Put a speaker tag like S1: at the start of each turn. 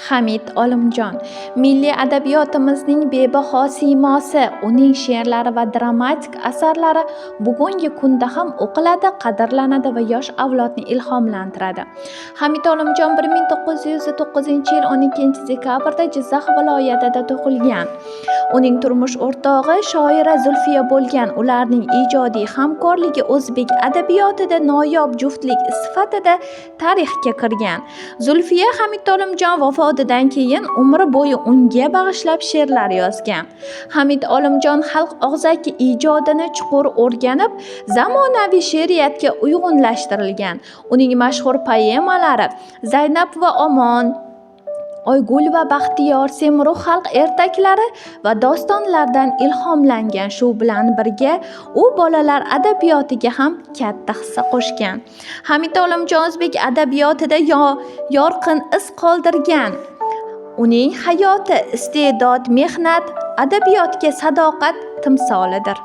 S1: Hamid Olimjon milliy adabiyotimizning bebaho siymosi, uning she'rlari va dramatik asarlari bugungi kunda ham o'qiladi, qadrlanadi va yosh avlodni ilhomlantiradi. Hamid Olimjon 1909-yil 12-dekabrda Jizzax viloyatida tug'ilgan. Uning turmush o'rtog'i shoira Zulfiya bo'lgan. Ularning ijodiy hamkorligi o'zbek adabiyotida noyob juftlik sifatida tarixga kirgan. Zulfiya Hamid Olimjon vafotidan keyin umri bo'yi unga bag'ishlab she'rlar yozgan. Hamid Olimjon xalq og'zaki ijodini chuqur o'rganib, zamonaviy she'riyatga uyg'unlashtirilgan. Uning mashhur poemalari Zaynab va Omon, Oygul va Baxtiyor, Semruh xalq ertaklari va dostonlardan ilhomlangan. Shu bilan birga u bolalar adabiyotiga ham katta hissa qo'shgan. Hamid Olimjon o'zbek adabiyotida yorqin iz qoldirgan. Uning hayoti iste'dod, mehnat, adabiyotga sadoqat timsolidir.